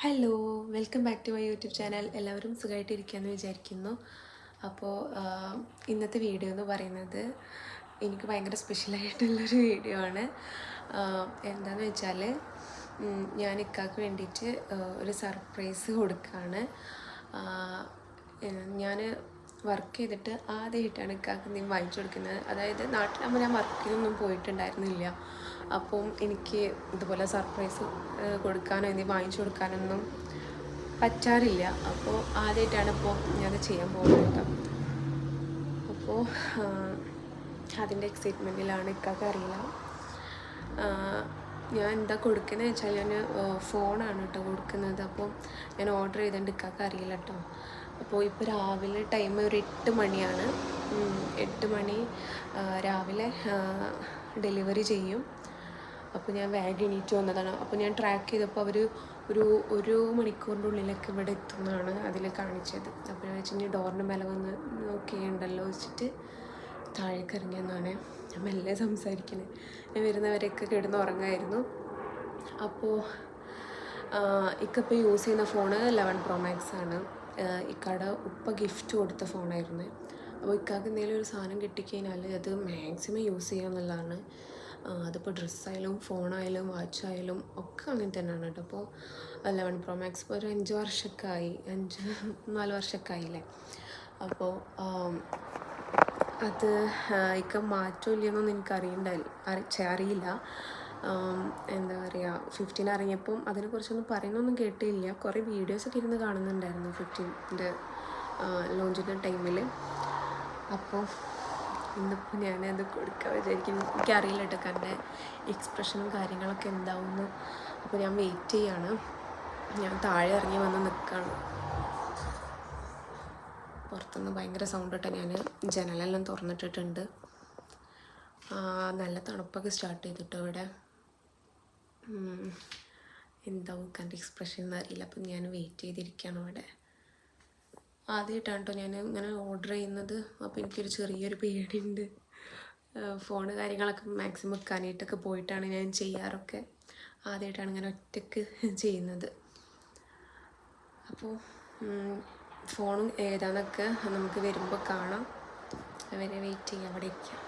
Hello, welcome back to my YouTube channel. എല്ലാവരും സുഖമായിട്ടിരിക്കുകയെന്ന് വിചാരിക്കുന്നു. അപ്പോൾ ഇന്നത്തെ വീഡിയോ എന്ന് പറയുന്നത് എനിക്ക് ഭയങ്കര സ്പെഷ്യലായിട്ടുള്ളൊരു വീഡിയോ ആണ്. എന്താണെന്ന് വെച്ചാൽ ഞാൻ ഇക്കാക്ക് വേണ്ടിയിട്ട് ഒരു സർപ്രൈസ് കൊടുക്കുകയാണ്. ഞാൻ വർക്ക് ചെയ്തിട്ട് ആദ്യമായിട്ടാണ് ഇക്കാക്ക് എന്തെങ്കിലും വാങ്ങിച്ചു കൊടുക്കുന്നത്. അതായത് നാട്ടിലാകുമ്പോൾ ഞാൻ വർക്കിനൊന്നും പോയിട്ടുണ്ടായിരുന്നില്ല. അപ്പം എനിക്ക് ഇതുപോലെ സർപ്രൈസ് കൊടുക്കാനോ എന്തെങ്കിലും വാങ്ങിച്ചു കൊടുക്കാനൊന്നും പറ്റാറില്ല. അപ്പോൾ ആദ്യമായിട്ടാണ് ഇപ്പോൾ ഞാനത് ചെയ്യാൻ പോകുന്നത് കേട്ടോ. അപ്പോൾ അതിൻ്റെ എക്സൈറ്റ്മെൻറ്റിലാണ്. ഇക്കാക്ക് അറിയില്ല ഞാൻ എന്താ കൊടുക്കുന്നത് വെച്ചാൽ ഞാൻ ഫോണാണ് കേട്ടോ കൊടുക്കുന്നത്. അപ്പോൾ ഞാൻ ഓർഡർ ചെയ്തിട്ടുണ്ട്, ഇക്കാക്ക് അറിയില്ല കേട്ടോ. അപ്പോൾ ഇപ്പോൾ രാവിലെ ടൈം ഒരു 8 മണിയാണ്. 8 മണി രാവിലെ ഡെലിവറി ചെയ്യും. അപ്പോൾ ഞാൻ വേഗം എണീറ്റ് വന്നതാണ്. അപ്പോൾ ഞാൻ ട്രാക്ക് ചെയ്തപ്പോൾ അവർ ഒരു മണിക്കൂറിൻ്റെ ഉള്ളിലൊക്കെ ഇവിടെ എത്തുന്നതാണ് അതിൽ കാണിച്ചത്. അപ്പോൾ ഞാൻ വെച്ചാൽ ഡോറിൻ്റെ മേലെ വന്ന് നോക്കിയുണ്ടല്ലോ വെച്ചിട്ട് താഴേക്ക് ഇറങ്ങിയെന്നാണ്. ഞാൻ മെല്ലെ സംസാരിക്കുന്നത്. ഞാൻ വരുന്നവരെയൊക്കെ കിടന്ന് ഉറങ്ങായിരുന്നു. അപ്പോൾ ഇക്കപ്പോൾ യൂസ് ചെയ്യുന്ന ഫോണ് 11 Pro Max ആണ്. ഇക്കയുടെ ഉപ്പ ഗിഫ്റ്റ് കൊടുത്ത ഫോണായിരുന്നു. അപ്പോൾ ഇക്കാക്ക് എന്തെങ്കിലും ഒരു സാധനം കിട്ടിക്കഴിഞ്ഞാൽ അത് മാക്സിമം യൂസ് ചെയ്യുക എന്നുള്ളതാണ്. അതിപ്പോൾ ഡ്രസ്സായാലും ഫോണായാലും വാച്ചായാലും ഒക്കെ അങ്ങനെ തന്നെയാണ് കേട്ടോ. അപ്പോൾ 11 Pro Max ഇപ്പോൾ ഒരു 5 വർഷമൊക്കെ ആയി, 4 വർഷമൊക്കെ ആയില്ലേ. അപ്പോൾ അത് ഇക്ക മാറ്റമില്ലെന്നൊന്നും എനിക്കറിയില്ല. എന്താ പറയുക, 15 ഇറങ്ങിയപ്പം അതിനെക്കുറിച്ചൊന്നും പറയുന്നൊന്നും കേട്ടില്ല. കുറേ വീഡിയോസൊക്കെ ഇരുന്ന് കാണുന്നുണ്ടായിരുന്നു 15ൻ്റെ ലോഞ്ചിൻ്റെ ടൈമിൽ. അപ്പോൾ ഇന്നിപ്പോൾ ഞാനത് കൊടുക്കാൻ വിചാരിക്കും. എനിക്കറിയില്ല കേട്ടോ എൻ്റെ എക്സ്പ്രഷനും കാര്യങ്ങളൊക്കെ എന്താവുമെന്ന്. അപ്പോൾ ഞാൻ വെയിറ്റ് ചെയ്യാണ്. ഞാൻ താഴെ ഇറങ്ങി വന്ന് നിൽക്കുകയാണ്. പുറത്തുനിന്ന് ഭയങ്കര സൗണ്ട് കേട്ടോ. ഞാൻ ജനലെല്ലാം തുറന്നിട്ടിട്ടുണ്ട്. നല്ല തണുപ്പൊക്കെ സ്റ്റാർട്ട് ചെയ്തിട്ടോ ഇവിടെ. എന്താവും എൻ്റെ എക്സ്പ്രഷൻ എന്നറിയില്ല. അപ്പം ഞാൻ വെയിറ്റ് ചെയ്തിരിക്കുകയാണ് ഇവിടെ. ആദ്യമായിട്ടാണ് കേട്ടോ ഞാൻ ഇങ്ങനെ ഓർഡർ ചെയ്യുന്നത്. അപ്പോൾ എനിക്കൊരു ചെറിയൊരു പേടിയുണ്ട്. ഫോണ് കാര്യങ്ങളൊക്കെ മാക്സിമം വെക്കാനായിട്ടൊക്കെ പോയിട്ടാണ് ഞാൻ ചെയ്യാറൊക്കെ. ആദ്യമായിട്ടാണ് ഇങ്ങനെ ഒറ്റയ്ക്ക് ചെയ്യുന്നത്. അപ്പോൾ ഫോണും ഏതാണെന്നൊക്കെ നമുക്ക് വരുമ്പോൾ കാണാം. അവരെ വെയിറ്റ് ചെയ്യാം, അവിടെ ഇരിക്കാം.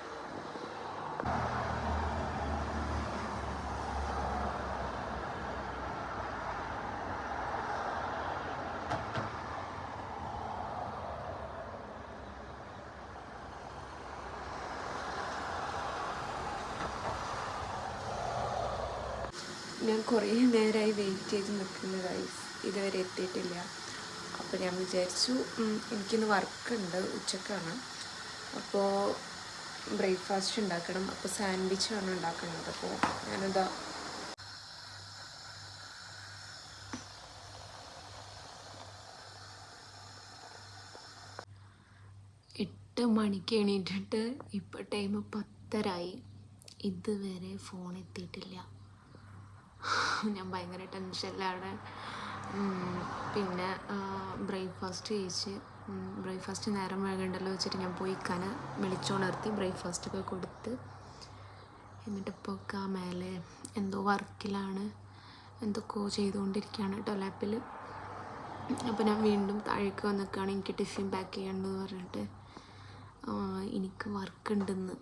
ഞാൻ കുറേ നേരമായി വെയിറ്റ് ചെയ്ത് നിൽക്കുന്നതായി, ഇതുവരെ എത്തിയിട്ടില്ല. അപ്പോൾ ഞാൻ വിചാരിച്ചു എനിക്കിന്ന് വർക്കുണ്ട്, ഉച്ചക്കാണ്. അപ്പോൾ ബ്രേക്ക്ഫാസ്റ്റ് ഉണ്ടാക്കണം. അപ്പോൾ സാൻഡ്വിച്ചാണ് ഉണ്ടാക്കുന്നത്. അപ്പോൾ ഞാനെന്താ 8 മണിക്ക് എണീറ്റിട്ട് ഇപ്പോൾ ടൈം 10:30 ഇതുവരെ ഫോൺ എത്തിയിട്ടില്ല. ഞാൻ ഭയങ്കര ടെൻഷനിലാണ്. പിന്നെ ബ്രേക്ക്ഫാസ്റ്റ് നേരം വേകണ്ടല്ലോ വെച്ചിട്ട് ഞാൻ പോയി ഇക്കാനെ വിളിച്ചുണർത്തി ബ്രേക്ക്ഫാസ്റ്റൊക്കെ കൊടുത്ത്. എന്നിട്ടിപ്പോൾ ഒക്കെ മേലെ എന്തോ വർക്കിലാണ്, എന്തൊക്കെയോ ചെയ്തുകൊണ്ടിരിക്കുകയാണ് കേട്ടോ ലാപ്പിൽ. അപ്പോൾ ഞാൻ വീണ്ടും താഴേക്ക് വന്നിക്കാണ്. എനിക്ക് ടിഫിൻ പാക്ക് ചെയ്യണമെന്ന് പറഞ്ഞിട്ട് എനിക്ക് വർക്കുണ്ടെന്ന്.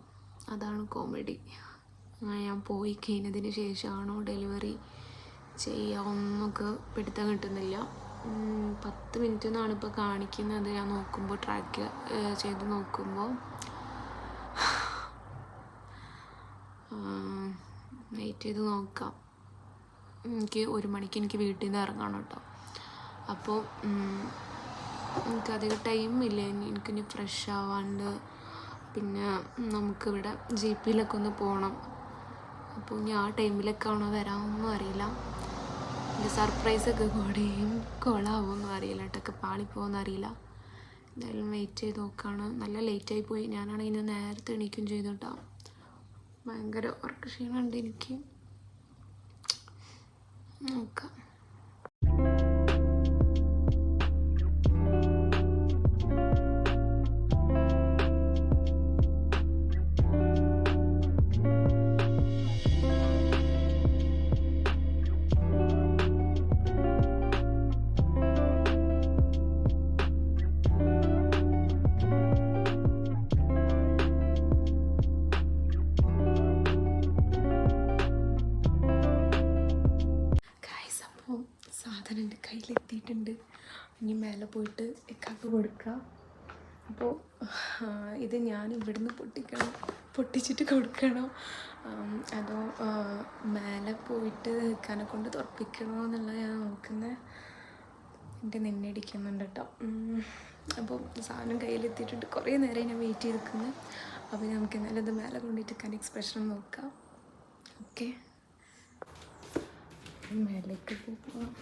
അതാണ് കോമഡി. ഞാൻ പോയി കഴിഞ്ഞതിന് ശേഷമാണോ ഡെലിവറി ചെയ്യാമെന്നൊക്കെ പിടുത്തം കിട്ടുന്നില്ല. 10 മിനിറ്റ് എന്നാണ് ഇപ്പോൾ കാണിക്കുന്നത്. ഞാൻ നോക്കുമ്പോൾ ട്രാക്ക് ചെയ്ത് നോക്കുമ്പോൾ വെയിറ്റ് ചെയ്ത് നോക്കാം. എനിക്ക് 1 മണിക്ക് എനിക്ക് വീട്ടിൽ നിന്ന് ഇറങ്ങണം കേട്ടോ. അപ്പോൾ എനിക്കധികം ടൈമില്ല. എനിക്കിനി ഫ്രഷ് ആവാണ്ട് പിന്നെ നമുക്കിവിടെ GPയിലൊക്കെ ഒന്ന് പോകണം. അപ്പോൾ ഞാൻ ആ ടൈമിലൊക്കെ ആണോ വരാമെന്നും അറിയില്ല. എൻ്റെ സർപ്രൈസൊക്കെ കൂടെയും കൊളാവുമെന്നും അറിയില്ല കേട്ടോ, പാളിപ്പോകുമെന്ന് അറിയില്ല. എന്തായാലും വെയിറ്റ് ചെയ്ത് നോക്കുകയാണ്. നല്ല ലേറ്റായി പോയി. ഞാനാണെങ്കിൽ ഇന്ന് നേരത്തെ എണീക്കും ചെയ്തു കേട്ടോ. ഭയങ്കര ഉറക്ക ക്ഷീണമുണ്ട് എനിക്ക്. നോക്കാം. അപ്പോൾ സാധനം എൻ്റെ കയ്യിലെത്തിയിട്ടുണ്ട്. ഇനി മേലെ പോയിട്ട് ഇക്കാക്ക് കൊടുക്കുക. അപ്പോൾ ഇത് ഞാൻ ഇവിടുന്ന് പൊട്ടിച്ചിട്ട് കൊടുക്കണോ അതോ മേലെ പോയിട്ട് ഇക്കാനെ കൊണ്ട് തുറപ്പിക്കണോ എന്നുള്ളത് ഞാൻ നോക്കുന്നത്. എൻ്റെ നിന്നടിക്കുന്നുണ്ട് കേട്ടോ. അപ്പോൾ സാധനം കയ്യിലെത്തിയിട്ടുണ്ട്. കുറേ നേരം ഞാൻ വെയിറ്റ് ചെയ്ത് നിൽക്കുന്നത്. അപ്പോൾ നമുക്ക് എന്നാലും ഇത് മേലെ കൊണ്ടിട്ട് ഇക്കാൻ എക്സ്പ്രഷൻ നോക്കാം. ഓക്കെ, മേലേക്ക് പോവാം.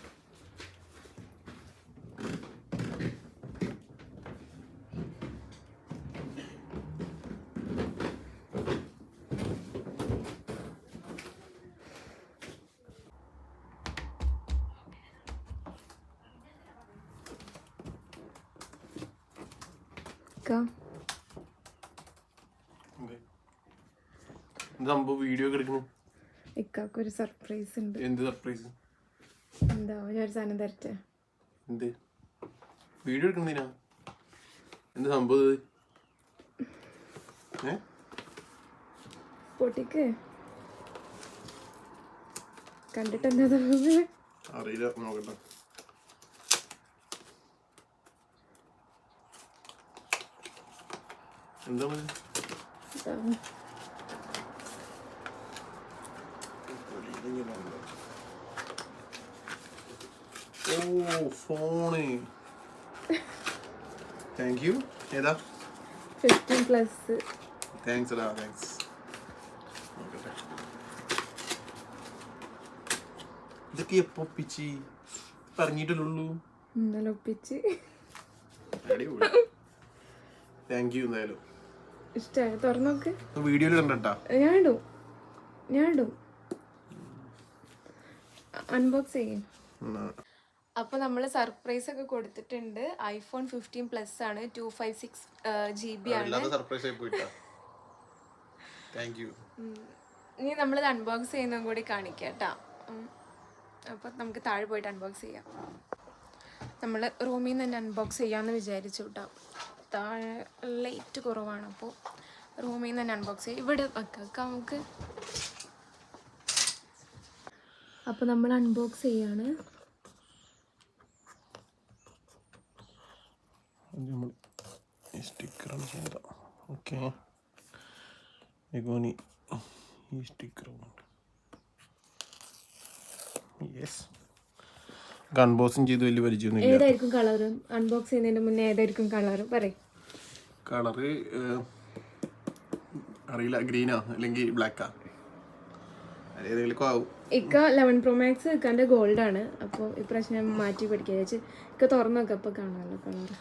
വീഡിയോ ഇക്കാക്കൊരു സർപ്രൈസ് ഉണ്ട്. എന്ത് സർപ്രൈസ്? എന്താ ഒരു സാധനം തരട്ടെ. എന്ത് വീഡിയോ എടുക്കുന്നതിനാ? എന്ത് സംഭവം? പൊട്ടിക്ക് കണ്ടിട്ട് എന്താ തോന്നുന്നത്? അറിയില്ല, നോക്കട്ടെ. എന്താ ഫോണ്? Thank you. ഏതാ? 15+. താങ്ക്സ് എടാ, താങ്ക്സ്. ഇതൊക്കെ എപ്പോ ഒപ്പിച്ച് പറഞ്ഞിട്ടുള്ളൂ? ഇന്നലെ ഒപ്പിച്ച്. Thank you. എന്തായാലും ഇഷ്ടമായി. തുറന്നോക്ക്. വീഡിയോയിൽ കണ്ടട്ടാ. ഞാൻ ഇടും. അൺബോക്സ് ചെയ്യും. അപ്പോൾ നമ്മൾ സർപ്രൈസ് ഒക്കെ കൊടുത്തിട്ടുണ്ട്. iPhone 15+ ആണ്, 256 GB ആണ്. ഇനി നമ്മളിത് അൺബോക്സ് ചെയ്യുന്നതും കൂടി കാണിക്കാം കേട്ടോ. അപ്പോൾ നമുക്ക് താഴെ പോയിട്ട് അൺബോക്സ് ചെയ്യാം. നമ്മൾ റൂമിൽ നിന്ന് തന്നെ അൺബോക്സ് ചെയ്യാമെന്ന് വിചാരിച്ചു കേട്ടോ. താഴെ ലൈറ്റ് കുറവാണ്, അപ്പോൾ റൂമിൽ നിന്ന് തന്നെ അൺബോക്സ് ചെയ്യാം. ഇവിടെ വെക്കാം നമുക്ക്. അപ്പോൾ നമ്മൾ അൺബോക്സ് ചെയ്യാണ്. സ്റ്റിക്കറാണ് ചെയ്ത. ഓക്കെ, ഈ സ്റ്റിക്കർ അൺബോക്സിങ് ചെയ്ത് വലിയ പരിചയമൊന്നുമില്ല. ഏതായിരിക്കും കളർ? അൺബോക്സ് ചെയ്യുന്നതിന് മുന്നേ ഏതായിരിക്കും കളർ പറയും? കളറ് അറിയില്ല, ഗ്രീനാ അല്ലെങ്കിൽ ബ്ലാക്കാ, ഏതെങ്കിലും ആവും. ഇക്ക 11 Pro Max ഇക്കാൻ്റെ ഗോൾഡാണ്. അപ്പോൾ ഇപ്രാവശ്യം ഞാൻ മാറ്റി പഠിക്കുക വെച്ച് ഇക്ക തുറന്നു നോക്കാം. അപ്പോൾ കാണാമല്ലോ കളർ.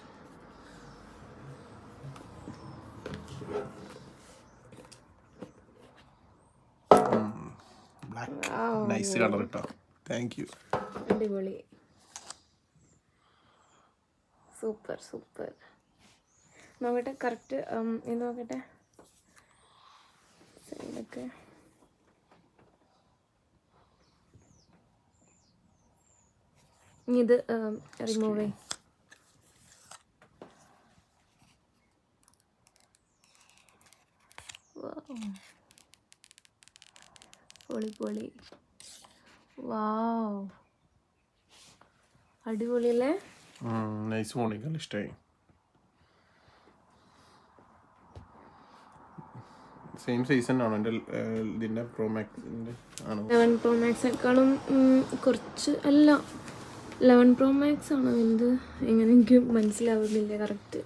നൈസ് കളർ കേട്ടോ. Thank you. അടിപൊളി, സൂപ്പർ. നോക്കട്ടെ കറക്റ്റ് എന്ന് നോക്കട്ടെ. സൈഡൊക്കെ ഇത് റിമൂവ് ചെയ്യും. പൊളി. വാവ്, അടിപൊളിയല്ലേ? നൈസ് മോർണിംഗ്, ഇഷ്ടമായി. സെയിം സൈസ് തന്നെയാണോ എൻ്റെ ഇതിൻ്റെ പ്രോ മാക്സിൻ്റെ? ആണോ? 11 Pro Maxേക്കാളും കുറച്ച് അല്ല, 11 Pro Max ആണോ എന്ത്? എങ്ങനെ എനിക്ക് മനസ്സിലാവുന്നില്ല കറക്റ്റ്.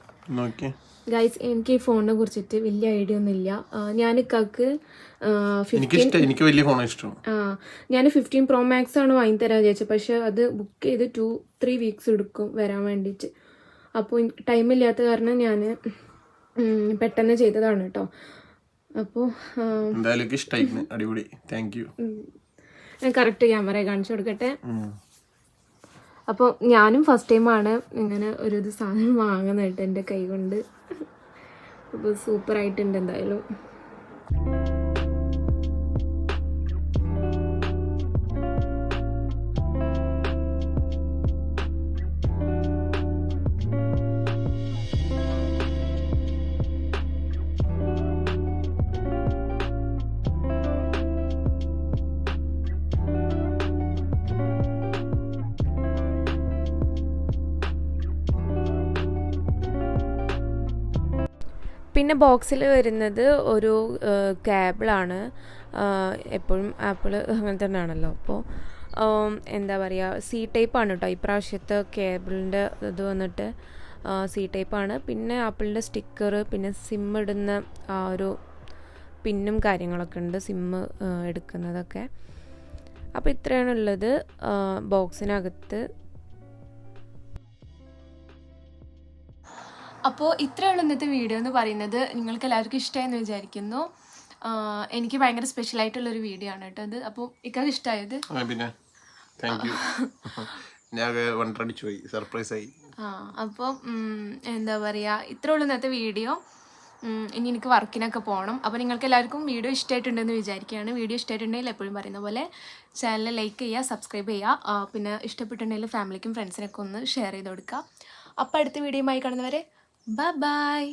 ഓക്കെ ഗൈസ്, എനിക്ക് ഈ ഫോണിനെ കുറിച്ചിട്ട് വലിയ ഐഡിയ ഒന്നുമില്ല. ഞാൻ ഇക്കാക്ക് എനിക്ക് വലിയ ഫോണാണ് ഇഷ്ടം. ഞാൻ 15 Pro Max ആണ് വാങ്ങി തരാൻ വിചാരിച്ചത്. പക്ഷെ അത് ബുക്ക് ചെയ്ത് 2-3 വീക്സ് എടുക്കും വരാൻ വേണ്ടിയിട്ട്. അപ്പോൾ ടൈമില്ലാത്ത കാരണം ഞാൻ പെട്ടെന്ന് ചെയ്തതാണ് കേട്ടോ. അപ്പോൾ അടിപൊളി, താങ്ക് യു. ഞാൻ കറക്റ്റ് ക്യാമറ കാണിച്ചു കൊടുക്കട്ടെ. അപ്പോൾ ഞാനും ഫസ്റ്റ് ടൈമാണ് ഇങ്ങനെ ഒരു ഇത് സാധനം വാങ്ങുന്നത് കേട്ടോ എൻ്റെ കൈ കൊണ്ട്. അപ്പോൾ സൂപ്പറായിട്ടുണ്ട് എന്തായാലും. പിന്നെ ബോക്സിൽ വരുന്നത് ഒരു കേബിളാണ്. എപ്പോഴും ആപ്പിൾ അങ്ങനെ തന്നെയാണല്ലോ. അപ്പോൾ എന്താ പറയുക, സി ടൈപ്പാണ് കേട്ടോ ഇപ്രാവശ്യത്തെ കേബിളിൻ്റെ ഇത് വന്നിട്ട്. സി ടൈപ്പാണ്. പിന്നെ ആപ്പിളിൻ്റെ സ്റ്റിക്കർ, പിന്നെ സിം ഇടുന്ന ആ ഒരു പിന്നും കാര്യങ്ങളൊക്കെ ഉണ്ട്, സിമ്മ് എടുക്കുന്നതൊക്കെ. അപ്പോൾ ഇത്രയാണുള്ളത് ബോക്സിനകത്ത്. അപ്പോൾ ഇത്രയുള്ള ഇന്നത്തെ വീഡിയോ എന്ന് പറയുന്നത്. നിങ്ങൾക്ക് എല്ലാവർക്കും ഇഷ്ടമായെന്ന് വിചാരിക്കുന്നു. എനിക്ക് ഭയങ്കര സ്പെഷ്യലായിട്ടുള്ളൊരു വീഡിയോ ആണ് കേട്ടോ അത്. അപ്പോൾ ഇക്കാക്ക് ഇഷ്ടമായത്? പിന്നെ താങ്ക് യു. ഞാൻ വണ്ടടിച്ചു പോയി, സർപ്രൈസായി. അപ്പോൾ എന്താ പറയുക, ഇത്രയുള്ള ഇന്നത്തെ വീഡിയോ. ഇനി എനിക്ക് വർക്കിനൊക്കെ പോകണം. അപ്പോൾ നിങ്ങൾക്ക് എല്ലാവർക്കും വീഡിയോ ഇഷ്ടമായിട്ടുണ്ടെന്ന് വിചാരിക്കുകയാണ്. വീഡിയോ ഇഷ്ടമായിട്ടുണ്ടെങ്കിൽ എപ്പോഴും പറയുന്ന പോലെ ചാനൽ ലൈക്ക് ചെയ്യുക, സബ്സ്ക്രൈബ് ചെയ്യുക. പിന്നെ ഇഷ്ടപ്പെട്ടിട്ടുണ്ടെങ്കിൽ ഫാമിലിക്കും ഫ്രണ്ട്സിനൊക്കെ ഒന്ന് ഷെയർ ചെയ്ത് കൊടുക്കുക. അപ്പോൾ അടുത്ത വീഡിയോയുമായി കാണുന്നവരെ ബൈ ബൈ.